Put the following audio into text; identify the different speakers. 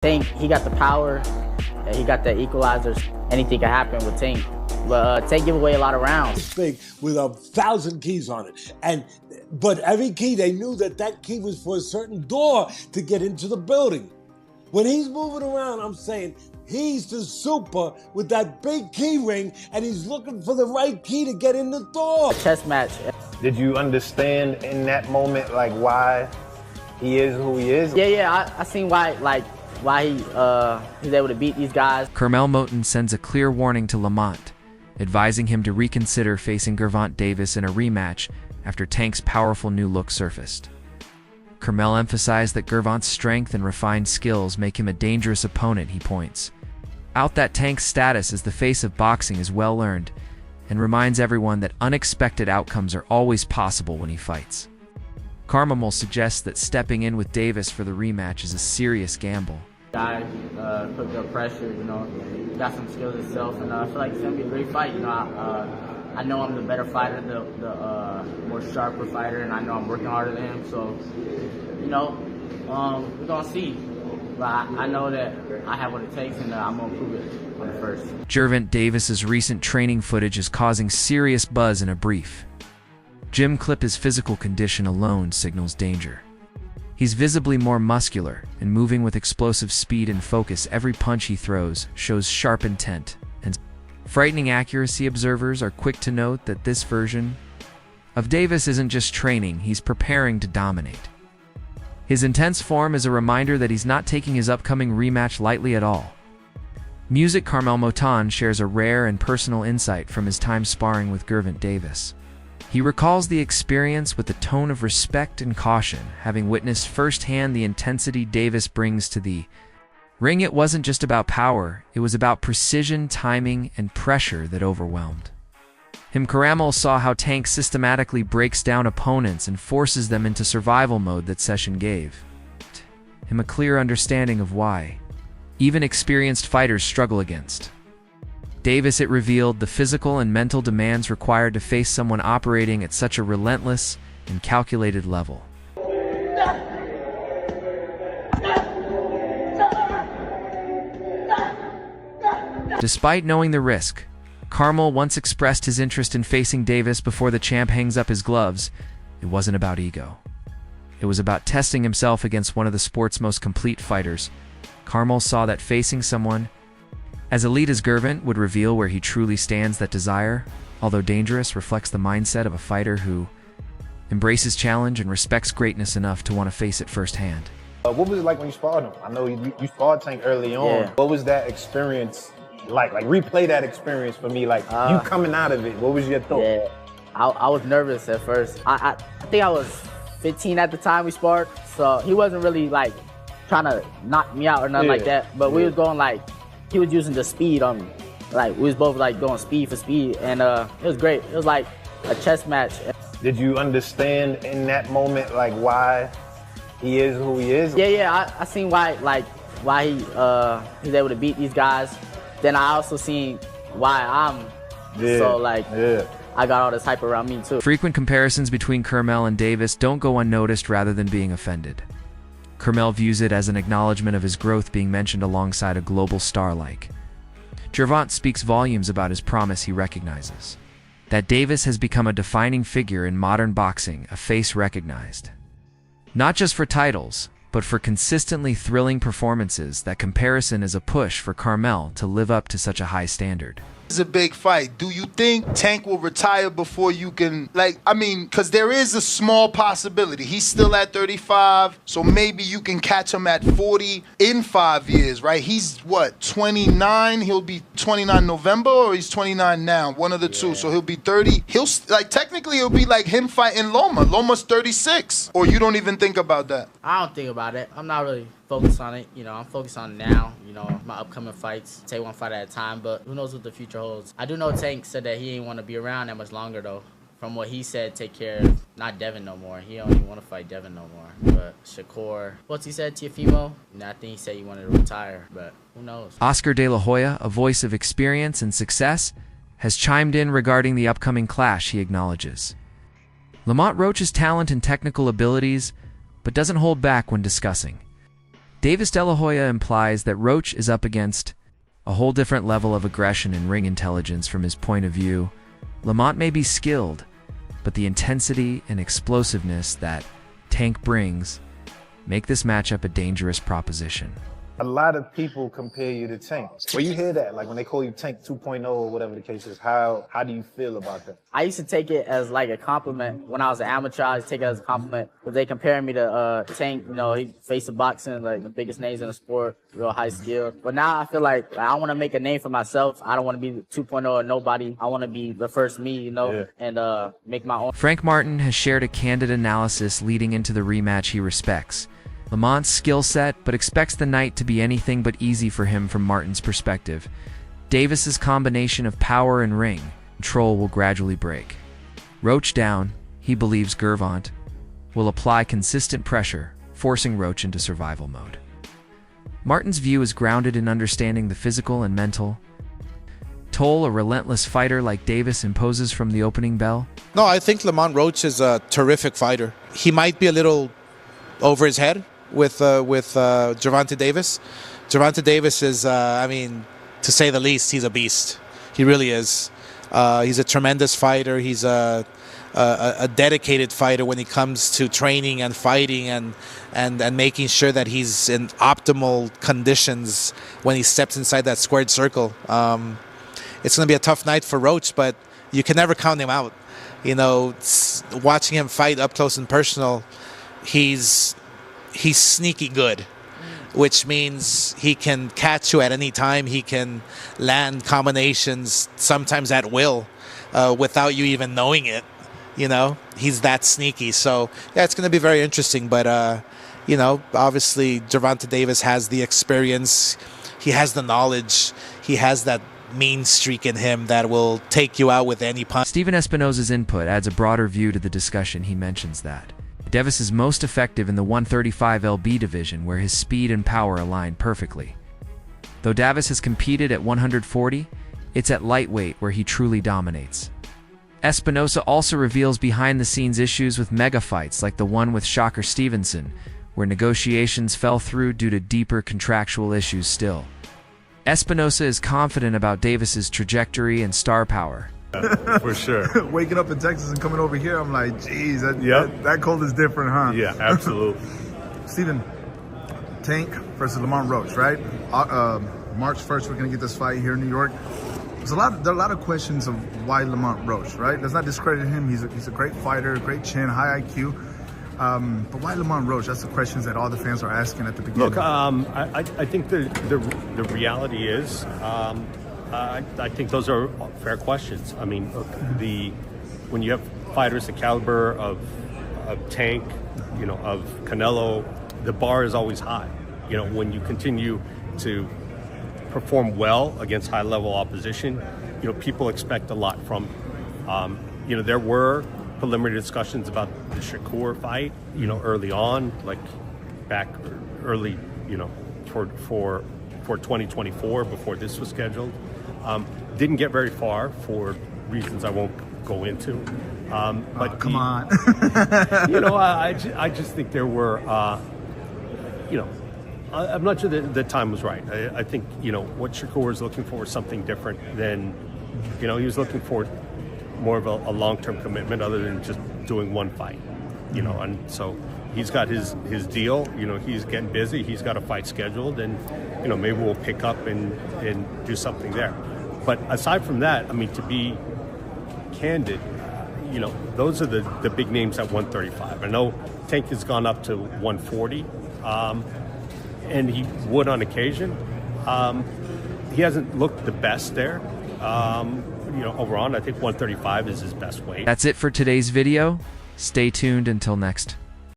Speaker 1: Tank, he got the power, and he got the equalizer. Anything can happen with Tank. But Tank give away a lot of rounds.
Speaker 2: It's big with 1,000 keys on it. But every key, they knew that key was for a certain door to get into the building. When he's moving around, I'm saying he's the super with that big key ring, and he's looking for the right key to get in the door.
Speaker 1: Chess match.
Speaker 3: Did you understand in that moment, like, why he is who he is?
Speaker 1: Yeah, I seen why he's able to beat these guys.
Speaker 4: Curmel Moton sends a clear warning to Lamont, advising him to reconsider facing Gervonta Davis in a rematch after Tank's powerful new look surfaced. Curmel emphasized that Gervonta's strength and refined skills make him a dangerous opponent, he points out that Tank's status as the face of boxing is well earned, and reminds everyone that unexpected outcomes are always possible when he fights. Curmel suggests that stepping in with Davis for the rematch is a serious gamble.
Speaker 1: Guy put the pressure, got some skills himself, and I feel like it's gonna be a great fight. I know I'm the better fighter, the more sharper fighter, and I know I'm working harder than him. So, we're gonna see. But I know that I have what it takes, and I'm gonna prove it on the first.
Speaker 4: Gervonta Davis's recent training footage is causing serious buzz in a brief. Gym clip his physical condition alone signals danger. He's visibly more muscular and moving with explosive speed and focus. Every punch he throws shows sharp intent and frightening accuracy. Observers are quick to note that this version of Davis isn't just training, he's preparing to dominate. His intense form is a reminder that he's not taking his upcoming rematch lightly at all. Music Curmel Moton shares a rare and personal insight from his time sparring with Gervonta Davis. He recalls the experience with a tone of respect and caution, having witnessed firsthand the intensity Davis brings to the ring. It wasn't just about power, it was about precision, timing, and pressure that overwhelmed him. Curmel saw how Tank systematically breaks down opponents and forces them into survival mode. That session gave him a clear understanding of why even experienced fighters struggle against Davis. It revealed the physical and mental demands required to face someone operating at such a relentless and calculated level. Despite knowing the risk, Curmel once expressed his interest in facing Davis before the champ hangs up his gloves. It wasn't about ego. It was about testing himself against one of the sport's most complete fighters. Curmel saw that facing someone as elite as Gervonta would reveal where he truly stands. That desire, although dangerous, reflects the mindset of a fighter who embraces challenge and respects greatness enough to want to face it firsthand.
Speaker 3: What was it like when you sparred him? I know you sparred Tank early on.
Speaker 1: Yeah.
Speaker 3: What was that experience like? Like, replay that experience for me. Like, you coming out of it, what was your thought?
Speaker 1: Yeah, I was nervous at first. I think I was 15 at the time we sparred, so he wasn't really like trying to knock me out or nothing like that. But we was going like, he was using the speed on me. Like, we was both like going speed for speed, and it was great. It was like a chess match.
Speaker 3: Did you understand in that moment, like, why he is who he is?
Speaker 1: Yeah, I seen why he's able to beat these guys. Then I also seen why I'm I got all this hype around me too.
Speaker 4: Frequent comparisons between Curmel and Davis don't go unnoticed rather than being offended. Curmel views it as an acknowledgement of his growth being mentioned alongside a global star like Gervonta. Speaks volumes about his promise. He recognizes that Davis has become a defining figure in modern boxing, a face recognized not just for titles, but for consistently thrilling performances. That comparison is a push for Curmel to live up to such a high standard.
Speaker 5: It's a big fight. Do you think Tank will retire before you can, because there is a small possibility. He's still at 35, so maybe you can catch him at 40 in 5 years, right? He's, what, 29? He'll be 29 November, or he's 29 now? One of the two, so he'll be 30. Technically, it'll be like him fighting Loma. Loma's 36. Or you don't even think about that?
Speaker 1: I don't think about it. I'm not really focused on it. I'm focused on now, my upcoming fights. Take one fight at a time, but who knows what the future holds. I do know Tank said that he ain't want to be around that much longer, though. From what he said, take care of, not Devin no more. He don't even want to fight Devin no more. But Shakur, what's he said, Tiafimo? I think he said he wanted to retire, but who knows.
Speaker 4: Oscar De La Hoya, a voice of experience and success, has chimed in regarding the upcoming clash. He acknowledges Lamont Roach's talent and technical abilities, but doesn't hold back when discussing Davis De La Hoya implies that Roach is up against a whole different level of aggression and ring intelligence from his point of view. Lamont may be skilled, but the intensity and explosiveness that Tank brings make this matchup a dangerous proposition.
Speaker 3: A lot of people compare you to Tank. When you hear that, like when they call you Tank 2.0 or whatever the case is, how do you feel about that?
Speaker 1: I used to take it as like a compliment. When I was an amateur, I used to take it as a compliment. But they comparing me to Tank, you know, he faced the boxing, like the biggest names in the sport, real high skill. But now I feel like I want to make a name for myself. I don't want to be 2.0 or nobody. I want to be the first me, you know, and make my own.
Speaker 4: Frank Martin has shared a candid analysis leading into the rematch he respects Lamont's skill set, but expects the night to be anything but easy for him from Martin's perspective. Davis's combination of power and ring control will gradually break. Roach down, he believes Gervonta will apply consistent pressure, forcing Roach into survival mode. Martin's view is grounded in understanding the physical and mental toll a relentless fighter like Davis imposes from the opening bell.
Speaker 6: No, I think Lamont Roach is a terrific fighter. He might be a little over his head with Gervonta Davis. Gervonta Davis is, I mean, to say the least, he's a beast. He really is. He's a tremendous fighter. He's a dedicated fighter when it comes to training and fighting and making sure that he's in optimal conditions when he steps inside that squared circle. It's going to be a tough night for Roach, but you can never count him out. You know, watching him fight up close and personal, he's sneaky good, which means he can catch you at any time. He can land combinations sometimes at will without you even knowing it. You know, he's that sneaky. So yeah, it's going to be very interesting. But you know, obviously Gervonta Davis has the experience, he has the knowledge, he has that mean streak in him that will take you out with any punch.
Speaker 4: Steven Espinosa's input adds a broader view to the discussion. He mentions that Davis is most effective in the 135 lb division, where his speed and power align perfectly. Though Davis has competed at 140, it's at lightweight where he truly dominates. Espinosa also reveals behind-the-scenes issues with mega fights like the one with Shocker Stevenson, where negotiations fell through due to deeper contractual issues still. Espinosa is confident about Davis's trajectory and star power.
Speaker 7: For sure.
Speaker 8: Waking up in Texas and coming over here, I'm like, geez, that cold is different, huh?
Speaker 7: Yeah, absolutely.
Speaker 8: Steven, Tank versus Lamont Roach, right? March 1st, we're going to get this fight here in New York. There are a lot of questions of why Lamont Roach, right? Let's not discredit him. He's a great fighter, great chin, high IQ. But why Lamont Roach? That's the questions that all the fans are asking at the beginning.
Speaker 7: Look, I think the reality is, I think those are fair questions. I mean, look, when you have fighters the caliber of Tank, you know, of Canelo, the bar is always high. You know, when you continue to perform well against high-level opposition, you know, people expect a lot from you. You know, there were preliminary discussions about the Shakur fight, you know, early on, like back early, you know, for 2024 before this was scheduled. Didn't get very far for reasons I won't go into. But
Speaker 8: come on.
Speaker 7: You know, I just think there were, you know, I'm not sure that the time was right. I think, you know, what Shakur was looking for was something different than, you know, he was looking for more of a long-term commitment other than just doing one fight, you know, and so he's got his deal, you know, he's getting busy, he's got a fight scheduled, and, you know, maybe we'll pick up and do something there. But aside from that, I mean, to be candid, you know, those are the big names at 135. I know Tank has gone up to 140, and he would on occasion. He hasn't looked the best there. You know, overall, I think 135 is his best weight.
Speaker 4: That's it for today's video. Stay tuned until next.